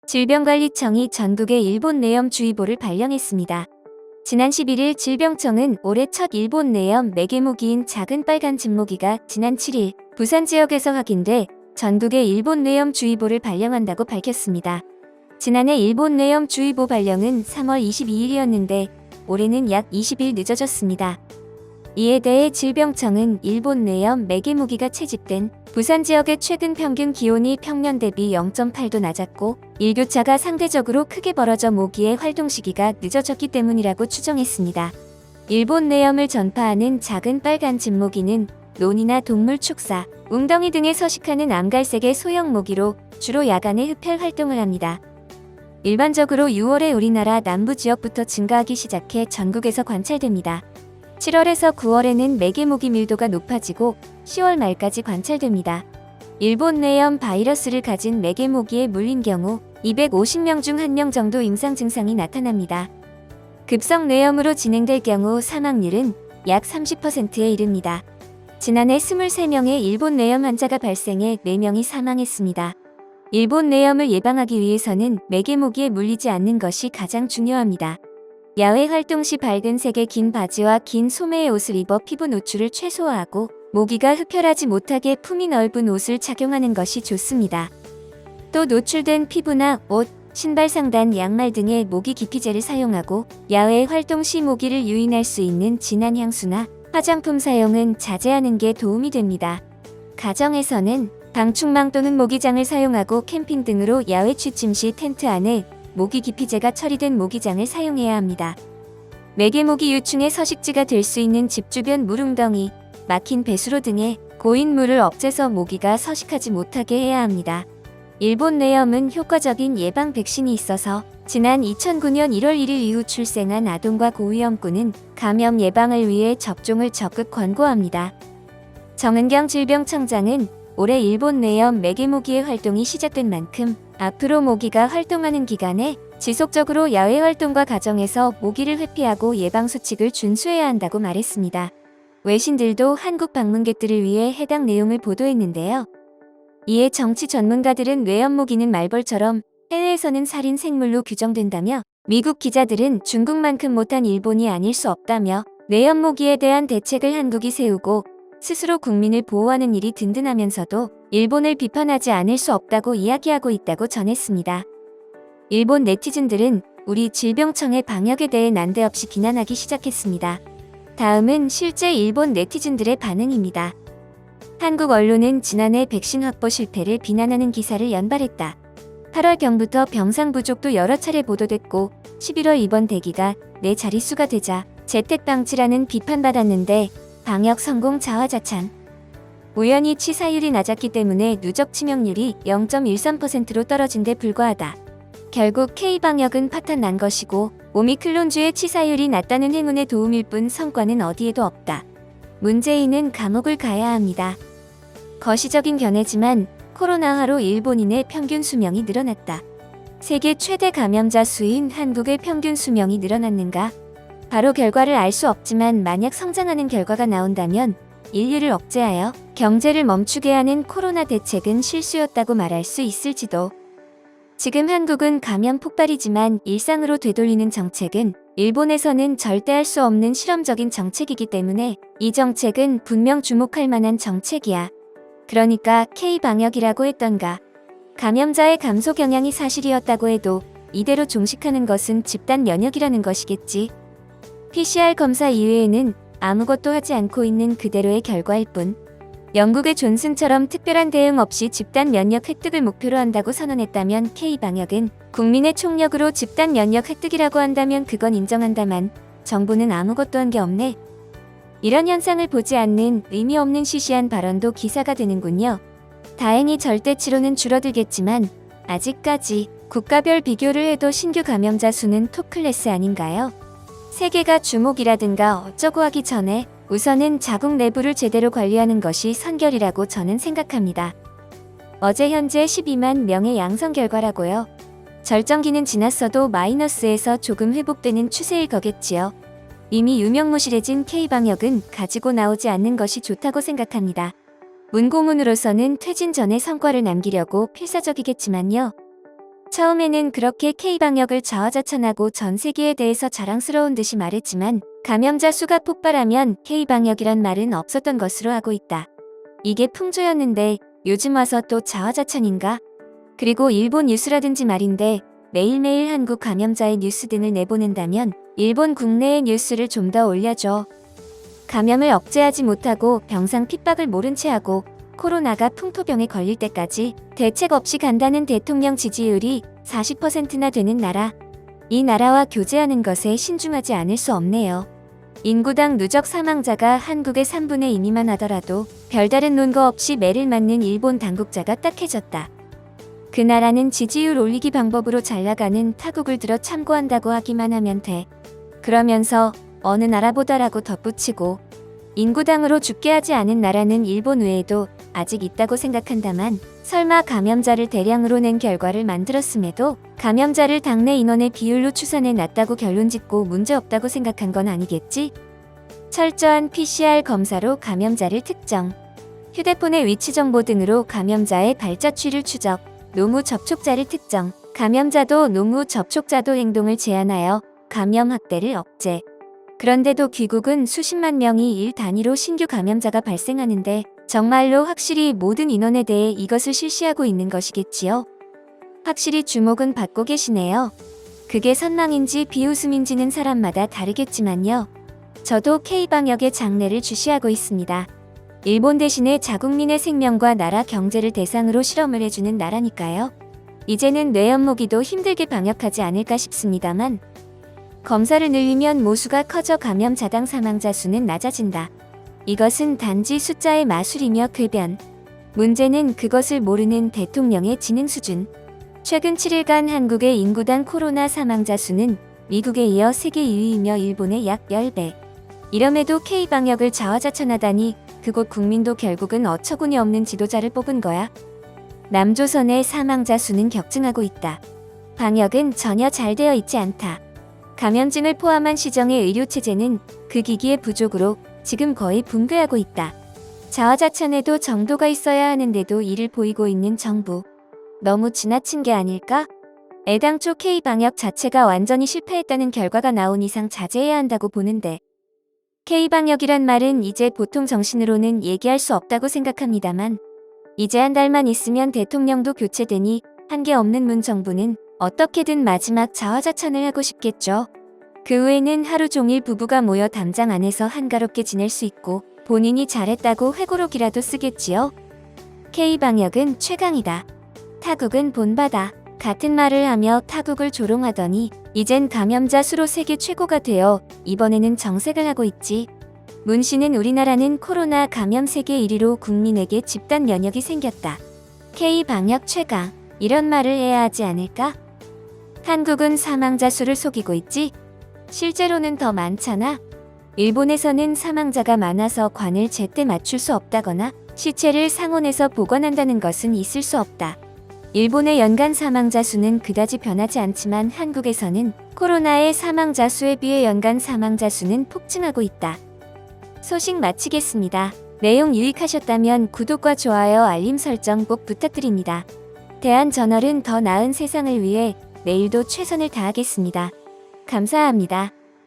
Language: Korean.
질병관리청이 전국에 일본 뇌염주의보를 발령했습니다. 지난 11일 질병청은 올해 첫 일본 뇌염 매개모기인 작은 빨간 진모기가 지난 7일 부산 지역에서 확인돼 전국에 일본 뇌염주의보를 발령한다고 밝혔습니다. 지난해 일본 뇌염주의보 발령은 3월 22일이었는데 올해는 약 20일 늦어졌습니다. 이에 대해 질병청은 일본 뇌염 매개모기가 채집된 부산 지역의 최근 평균 기온이 평년 대비 0.8도 낮았고 일교차가 상대적으로 크게 벌어져 모기의 활동 시기가 늦어졌기 때문이라고 추정했습니다. 일본 뇌염을 전파하는 작은 빨간 진모기는 논이나 동물 축사, 웅덩이 등에 서식하는 암갈색의 소형 모기로 주로 야간에 흡혈 활동을 합니다. 일반적으로 6월에 우리나라 남부 지역부터 증가하기 시작해 전국에서 관찰됩니다. 7월에서 9월에는 매개모기 밀도가 높아지고 10월 말까지 관찰됩니다. 일본 뇌염 바이러스를 가진 매개모기에 물린 경우 250명 중 1명 정도 임상 증상이 나타납니다. 급성 뇌염으로 진행될 경우 사망률은 약 30%에 이릅니다. 지난해 23명의 일본 뇌염 환자가 발생해 4명이 사망했습니다. 일본 뇌염을 예방하기 위해서는 매개모기에 물리지 않는 것이 가장 중요합니다. 야외 활동 시 밝은 색의 긴 바지와 긴 소매의 옷을 입어 피부 노출을 최소화하고 모기가 흡혈하지 못하게 품이 넓은 옷을 착용하는 것이 좋습니다. 또 노출된 피부나 옷, 신발 상단, 양말 등에 모기 기피제를 사용하고 야외 활동 시 모기를 유인할 수 있는 진한 향수나 화장품 사용은 자제하는 게 도움이 됩니다. 가정에서는 방충망 또는 모기장을 사용하고 캠핑 등으로 야외 취침 시 텐트 안에 모기 기피제가 처리된 모기장을 사용해야 합니다. 매개모기 유충의 서식지가 될 수 있는 집 주변 물웅덩이, 막힌 배수로 등에 고인 물을 없애서 모기가 서식하지 못하게 해야 합니다. 일본 뇌염은 효과적인 예방 백신이 있어서 지난 2009년 1월 1일 이후 출생한 아동과 고위험군은 감염 예방을 위해 접종을 적극 권고합니다. 정은경 질병청장은 올해 일본 뇌염 매개모기의 활동이 시작된 만큼 앞으로 모기가 활동하는 기간에 지속적으로 야외 활동과 가정에서 모기를 회피하고 예방수칙을 준수해야 한다고 말했습니다. 외신들도 한국 방문객들을 위해 해당 내용을 보도했는데요. 이에 정치 전문가들은 뇌염모기는 말벌처럼 해외에서는 살인 생물로 규정된다며 미국 기자들은 중국만큼 못한 일본이 아닐 수 없다며 뇌염모기에 대한 대책을 한국이 세우고 스스로 국민을 보호하는 일이 든든하면서도 일본을 비판하지 않을 수 없다고 이야기하고 있다고 전했습니다. 일본 네티즌들은 우리 질병청의 방역에 대해 난데없이 비난하기 시작했습니다. 다음은 실제 일본 네티즌들의 반응입니다. 한국 언론은 지난해 백신 확보 실패를 비난하는 기사를 연발했다. 8월경부터 병상 부족도 여러 차례 보도됐고 11월 입원 대기가 4자릿수가 되자 재택방치라는 비판받았는데 방역 성공 자화자찬. 우연히 치사율이 낮았기 때문에 누적 치명률이 0.13%로 떨어진 데 불과하다. 결국 K방역은 파탄 난 것이고 오미클론주의 치사율이 낮다는 행운의 도움일 뿐 성과는 어디에도 없다. 문재인은 감옥을 가야 합니다. 거시적인 견해지만 코로나화로 일본인의 평균 수명이 늘어났다. 세계 최대 감염자 수인 한국의 평균 수명이 늘어났는가? 바로 결과를 알 수 없지만 만약 성장하는 결과가 나온다면 인류를 억제하여 경제를 멈추게 하는 코로나 대책은 실수였다고 말할 수 있을지도. 지금 한국은 감염 폭발이지만 일상으로 되돌리는 정책은 일본에서는 절대 할 수 없는 실험적인 정책이기 때문에 이 정책은 분명 주목할 만한 정책이야. 그러니까 K방역이라고 했던가. 감염자의 감소 경향이 사실이었다고 해도 이대로 종식하는 것은 집단 면역이라는 것이겠지. PCR 검사 이외에는 아무것도 하지 않고 있는 그대로의 결과일 뿐. 영국의 존슨처럼 특별한 대응 없이 집단 면역 획득을 목표로 한다고 선언했다면 K방역은 국민의 총력으로 집단 면역 획득이라고 한다면 그건 인정한다만 정부는 아무것도 한 게 없네. 이런 현상을 보지 않는 의미 없는 시시한 발언도 기사가 되는군요. 다행히 절대치로는 줄어들겠지만 아직까지 국가별 비교를 해도 신규 감염자 수는 톱클래스 아닌가요? 세계가 주목이라든가 어쩌고 하기 전에 우선은 자국 내부를 제대로 관리하는 것이 선결이라고 저는 생각합니다. 어제 현재 12만 명의 양성 결과라고요. 절정기는 지났어도 마이너스에서 조금 회복되는 추세일 거겠지요. 이미 유명무실해진 K방역은 가지고 나오지 않는 것이 좋다고 생각합니다. 문고문으로서는 퇴진 전에 성과를 남기려고 필사적이겠지만요. 처음에는 그렇게 K방역을 자화자찬하고 전 세계에 대해서 자랑스러운 듯이 말했지만 감염자 수가 폭발하면 K방역이란 말은 없었던 것으로 알고 있다. 이게 풍조였는데 요즘 와서 또 자화자찬인가? 그리고 일본 뉴스라든지 말인데 매일매일 한국 감염자의 뉴스 등을 내보낸다면 일본 국내의 뉴스를 좀 더 올려줘. 감염을 억제하지 못하고 병상 핍박을 모른 채 하고 코로나가 풍토병에 걸릴 때까지 대책 없이 간다는 대통령 지지율이 40%나 되는 나라. 이 나라와 교제하는 것에 신중하지 않을 수 없네요. 인구당 누적 사망자가 한국의 3분의 2 미만 하더라도 별다른 논거 없이 매를 맞는 일본 당국자가 딱해졌다. 그 나라는 지지율 올리기 방법으로 잘 나가는 타국을 들어 참고한다고 하기만 하면 돼. 그러면서 어느 나라보다라고 덧붙이고 인구당으로 죽게 하지 않은 나라는 일본 외에도 아직 있다고 생각한다만 설마 감염자를 대량으로 낸 결과를 만들었음에도 감염자를 당내 인원의 비율로 추산해 놨다고 결론짓고 문제없다고 생각한 건 아니겠지? 철저한 PCR 검사로 감염자를 특정, 휴대폰의 위치 정보 등으로 감염자의 발자취를 추적, 노무 접촉자를 특정, 감염자도 노무 접촉자도 행동을 제한하여 감염 확대를 억제. 그런데도 귀국은 수십만 명이 일 단위로 신규 감염자가 발생하는데 정말로 확실히 모든 인원에 대해 이것을 실시하고 있는 것이겠지요? 확실히 주목은 받고 계시네요. 그게 선망인지 비웃음인지는 사람마다 다르겠지만요. 저도 K방역의 장래를 주시하고 있습니다. 일본 대신에 자국민의 생명과 나라 경제를 대상으로 실험을 해주는 나라니까요. 이제는 뇌연모기도 힘들게 방역하지 않을까 싶습니다만 검사를 늘리면 모수가 커져 감염자당 사망자 수는 낮아진다. 이것은 단지 숫자의 마술이며 궤변. 문제는 그것을 모르는 대통령의 지능 수준. 최근 7일간 한국의 인구당 코로나 사망자 수는 미국에 이어 세계 2위이며 일본의 약 10배. 이럼에도 K방역을 자화자찬하다니 그곳 국민도 결국은 어처구니 없는 지도자를 뽑은 거야. 남조선의 사망자 수는 격증하고 있다. 방역은 전혀 잘 되어 있지 않다. 감염증을 포함한 시정의 의료체제는 그 기기의 부족으로 지금 거의 붕괴하고 있다. 자화자찬에도 정도가 있어야 하는데도 이를 보이고 있는 정부. 너무 지나친 게 아닐까? 애당초 K방역 자체가 완전히 실패했다는 결과가 나온 이상 자제해야 한다고 보는데 K방역이란 말은 이제 보통 정신으로는 얘기할 수 없다고 생각합니다만 이제 한 달만 있으면 대통령도 교체되니 한계 없는 문 정부는 어떻게든 마지막 자화자찬을 하고 싶겠죠. 그 후에는 하루 종일 부부가 모여 담장 안에서 한가롭게 지낼 수 있고 본인이 잘했다고 회고록이라도 쓰겠지요. K방역은 최강이다. 타국은 본바다. 같은 말을 하며 타국을 조롱하더니 이젠 감염자 수로 세계 최고가 되어 이번에는 정색을 하고 있지. 문 씨는 우리나라는 코로나 감염 세계 1위로 국민에게 집단 면역이 생겼다. K방역 최강. 이런 말을 해야 하지 않을까? 한국은 사망자 수를 속이고 있지? 실제로는 더 많잖아. 일본에서는 사망자가 많아서 관을 제때 맞출 수 없다거나 시체를 상온에서 보관한다는 것은 있을 수 없다. 일본의 연간 사망자 수는 그다지 변하지 않지만 한국에서는 코로나의 사망자 수에 비해 연간 사망자 수는 폭증하고 있다. 소식 마치겠습니다. 내용 유익하셨다면 구독과 좋아요, 알림 설정 꼭 부탁드립니다. 대한저널은 더 나은 세상을 위해 내일도 최선을 다하겠습니다. 감사합니다.